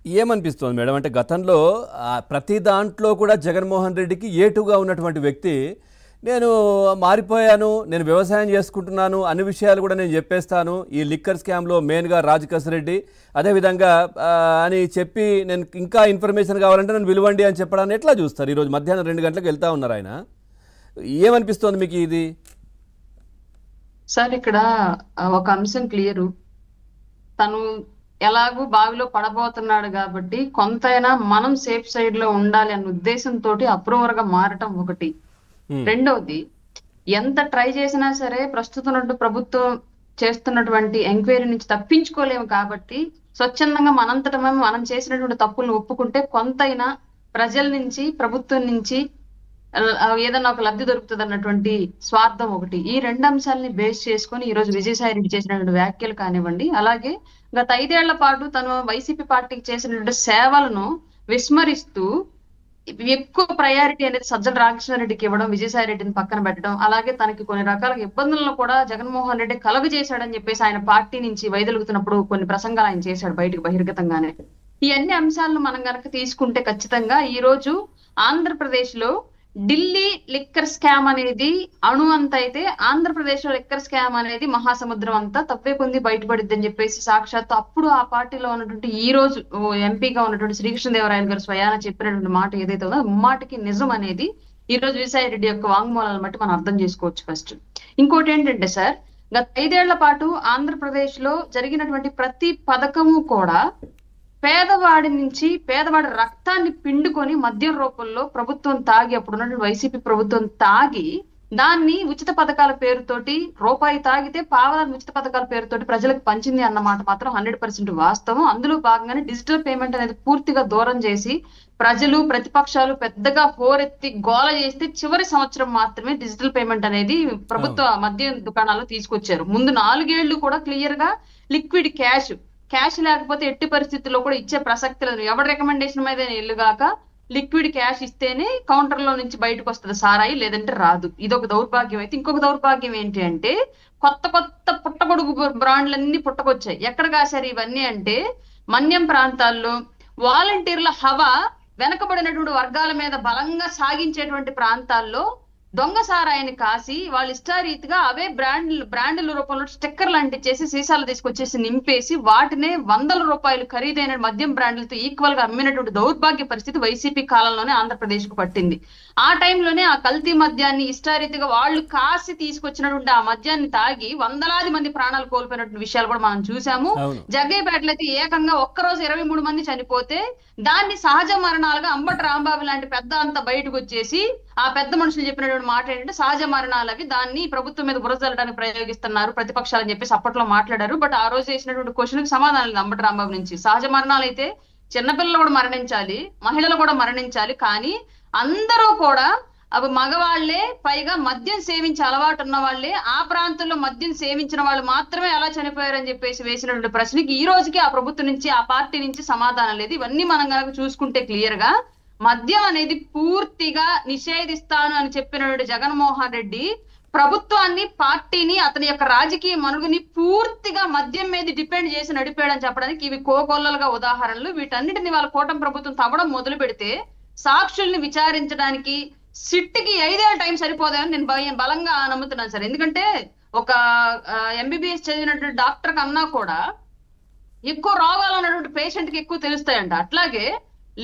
ఏమనిపిస్తోంది madam? అంటే గతంలో ప్రతి దాంట్లో కూడా జగన్మోహన్ రెడ్డికి ఏటుగా ఉన్నటువంటి వ్యక్తి, నేను మారిపోయాను, నేను వ్యవసాయం చేసుకుంటున్నాను, అన్ని విషయాలు కూడా నేను చెప్పేస్తాను, ఈ లిక్కర్ స్కామ్లో మెయిన్గా రాజకేశ్ రెడ్డి అదేవిధంగా అని చెప్పి, నేను ఇంకా ఇన్ఫర్మేషన్ కావాలంటే నన్ను పిలవండి అని చెప్పడాన్ని ఎట్లా చూస్తారు? ఈరోజు మధ్యాహ్నం 2 గంటలకు వెళ్తా ఉన్నారు ఆయన. ఏమనిపిస్తోంది మీకు ఇది? సార్ ఇక్కడ ఒక అంశం క్లియరు. తను ఎలాగూ బావిలో పడబోతున్నాడు కాబట్టి కొంతైనా మనం సేఫ్ సైడ్ లో ఉండాలి అన్న ఉద్దేశంతో అప్రూవర్ గా మారటం ఒకటి. రెండవది, ఎంత ట్రై చేసినా సరే ప్రస్తుతం ప్రభుత్వం చేస్తున్నటువంటి ఎంక్వైరీ నుంచి తప్పించుకోలేము కాబట్టి స్వచ్ఛందంగా మనంతట మనం చేసినటువంటి తప్పులను ఒప్పుకుంటే కొంతైనా ప్రజల నుంచి, ప్రభుత్వం నుంచి ఏదన్నా ఒక లబ్ధి దొరుకుతుంది అన్నటువంటి స్వార్థం ఒకటి. ఈ 2 అంశాలని బేస్ చేసుకొని ఈ రోజు విజయసాయి రెడ్డి చేసినటువంటి వ్యాఖ్యలు కానివ్వండి, అలాగే గత 5 ఏళ్ల పాటు తను వైసీపీ పార్టీకి చేసినటువంటి సేవలను విస్మరిస్తూ ఎక్కువ ప్రయారిటీ అనేది సజ్జల రామకృష్ణారెడ్డికి ఇవ్వడం, విజయసాయి రెడ్డిని పక్కన పెట్టడం, అలాగే తనకి కొన్ని రకాల ఇబ్బందులను కూడా జగన్మోహన్ రెడ్డి కలుగు చేశాడని చెప్పేసి ఆయన పార్టీ నుంచి వైదొలుగుతున్నప్పుడు కొన్ని ప్రసంగాలు ఆయన చేశాడు బయటకు బహిర్గతంగానే. ఈ అన్ని అంశాలను మనం కనుక తీసుకుంటే ఖచ్చితంగా ఈ రోజు ఆంధ్రప్రదేశ్ లో ఢిల్లీ లిక్కర్ స్కామ్ అనేది అణు అంత అయితే, ఆంధ్రప్రదేశ్ లో లిక్కర్ స్కామ్ అనేది మహాసముద్రం అంతా తప్పే కొంది బయటపడిద్ది అని చెప్పేసి సాక్షాత్తు అప్పుడు ఆ పార్టీలో ఉన్నటువంటి ఈ రోజు ఎంపీగా ఉన్నటువంటి శ్రీకృష్ణదేవరాయలు గారు స్వయాన చెప్పినటువంటి మాట ఏదైతే ఉందో మాటకి నిజం అనేది ఈ రోజు విజయసాయి రెడ్డి యొక్క వాంగ్మూలాలను బట్టి మనం అర్థం చేసుకోవచ్చు. ఫస్ట్ ఇంకోటి ఏంటంటే సార్, గత 5 ఏళ్ల పాటు ఆంధ్రప్రదేశ్ లో జరిగినటువంటి ప్రతి పథకము కూడా పేదవాడి నుంచి, పేదవాడి రక్తాన్ని పిండుకొని మద్యం రూపంలో ప్రభుత్వం తాగి, అప్పుడున్నటువంటి వైసీపీ ప్రభుత్వం తాగి దాన్ని ఉచిత పథకాల పేరుతోటి, రూపాయి తాగితే పావలాన్ని ఉచిత పథకాల పేరుతోటి ప్రజలకు పంచింది అన్నమాట మాత్రం 100% వాస్తవం. అందులో భాగంగానే డిజిటల్ పేమెంట్ అనేది పూర్తిగా దూరం చేసి ప్రజలు, ప్రతిపక్షాలు పెద్దగా హోరెత్తి గోల చేస్తే చివరి సంవత్సరం మాత్రమే డిజిటల్ పేమెంట్ అనేది ప్రభుత్వ మద్యం దుకాణాల్లో తీసుకొచ్చారు. ముందు 4 ఏళ్లు కూడా క్లియర్ గా లిక్విడ్ క్యాష్ లేకపోతే ఎట్టి పరిస్థితుల్లో కూడా ఇచ్చే ప్రసక్తి లేదు. ఎవరి రికమెండేషన్ మీద ఎల్లుగాక లిక్విడ్ క్యాష్ ఇస్తేనే కౌంటర్ లో నుంచి బయటకు వస్తుంది సారాయి, లేదంటే రాదు. ఇదొక దౌర్భాగ్యం. అయితే ఇంకొక దౌర్భాగ్యం ఏంటి అంటే, కొత్త పుట్టగొడుగు బ్రాండ్లన్నీ పుట్టకొచ్చాయి. ఎక్కడ కాశారు ఇవన్నీ అంటే, మన్యం ప్రాంతాల్లో వాలంటీర్ల హవా వెనకబడినటువంటి వర్గాల మీద బలంగా సాగించేటువంటి ప్రాంతాల్లో దొంగ సారాయిని కాసి వాళ్ళు ఇష్టారీతిగా అవే బ్రాండ్ల రూపంలో స్టిక్కర్లు అంటించేసి సీసాలు తీసుకొచ్చేసి నింపేసి వాటినే 100 రూపాయలు ఖరీదైన మద్యం బ్రాండ్లతో ఈక్వల్ గా అమ్మినటువంటి దౌర్భాగ్య పరిస్థితి వైసీపీ కాలంలోనే ఆంధ్రప్రదేశ్ కు పట్టింది. ఆ టైంలోనే ఆ కల్తీ మద్యాన్ని ఇష్టారీతిగా వాళ్ళు కాసి తీసుకొచ్చినటువంటి ఆ మద్యాన్ని తాగి వందలాది మంది ప్రాణాలు కోల్పోయినటువంటి విషయాలు కూడా మనం చూసాము. జగ్గయ్యపేటలో అయితే ఏకంగా ఒక్కరోజు 23 మంది చనిపోతే దాన్ని సహజ మరణాలుగా అంబటి రాంబాబు లాంటి పెద్ద అంతా బయటకు వచ్చేసి ఆ పెద్ద మనుషులు చెప్పినటువంటి మాట ఏంటంటే సహజ మరణాలు అవి, దాన్ని ప్రభుత్వం మీద బురజల్లడానికి ప్రయోగిస్తున్నారు ప్రతిపక్షాలని చెప్పేసి అప్పట్లో మాట్లాడారు. బట్ ఆ రోజు చేసినటువంటి క్వశ్చన్ కి సమాధానం లేదు అంబటి రాంబాబు నుంచి. సహజ మరణాలు అయితే చిన్నపిల్లలు కూడా మరణించాలి, మహిళలు కూడా మరణించాలి, కానీ అందరూ కూడా అవి మగవాళ్లే, పైగా మద్యం సేవించి అలవాటు ఉన్న వాళ్ళే, ఆ ప్రాంతంలో మద్యం సేవించిన వాళ్ళు మాత్రమే ఎలా చనిపోయారని చెప్పేసి వేసినటువంటి ప్రశ్నకి ఈ రోజుకి ఆ ప్రభుత్వం నుంచి, ఆ పార్టీ నుంచి సమాధానం లేదు. ఇవన్నీ మనం కనుక చూసుకుంటే క్లియర్ గా మద్యం అనేది పూర్తిగా నిషేధిస్తాను అని చెప్పినటువంటి జగన్మోహన్ రెడ్డి ప్రభుత్వాన్ని, పార్టీని, అతని యొక్క రాజకీయ మనుగుని పూర్తిగా మద్యం మీద డిపెండ్ చేసి నడిపేయడం చెప్పడానికి ఇవి కోకొల్లలుగా ఉదాహరణలు. వీటన్నిటిని వాళ్ళ కూటమి ప్రభుత్వం తవ్వడం మొదలు పెడితే సాక్షుల్ని విచారించడానికి సిట్కి 5 ఏళ్ల టైం సరిపోదని నేను బలంగా నమ్ముతున్నాను సార్. ఎందుకంటే ఒక ఎంబీబీఎస్ చదివినటువంటి డాక్టర్ కన్నా కూడా ఎక్కువ రోగాలు ఉన్నటువంటి పేషెంట్ కి ఎక్కువ తెలుస్తాయంట. అట్లాగే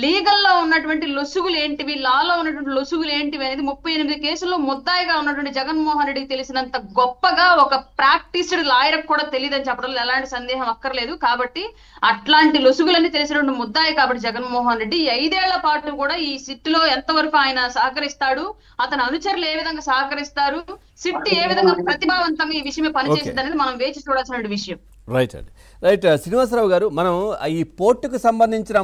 లీగల్లో ఉన్నటువంటి లొసుగులు ఏంటివి, లాలో ఉన్నటువంటి లొసుగులు ఏంటివి అనేది 38 కేసుల్లో ముద్దాయిగా ఉన్నటువంటి జగన్మోహన్ రెడ్డికి తెలిసినంత గొప్పగా ఒక ప్రాక్టీస్డ్ లాయర్ కూడా తెలియదని చెప్పడంలో ఎలాంటి సందేహం అక్కర్లేదు. కాబట్టి అట్లాంటి లొసుగులన్నీ తెలిసినటువంటి ముద్దాయి కాబట్టి జగన్మోహన్ రెడ్డి 5 ఏళ్ల పాటు కూడా ఈ సిట్ లో ఎంతవరకు ఆయన సహకరిస్తాడు, అతని అనుచరులు ఏ విధంగా సహకరిస్తారు, సిట్ ఏ విధంగా ప్రతిభావంతంగా ఈ విషయమే పనిచేసింది అనేది మనం వేచి చూడాల్సిన విషయం. రైట్ శ్రీనివాసరావు గారు, మనం ఈ పోర్టుకు సంబంధించిన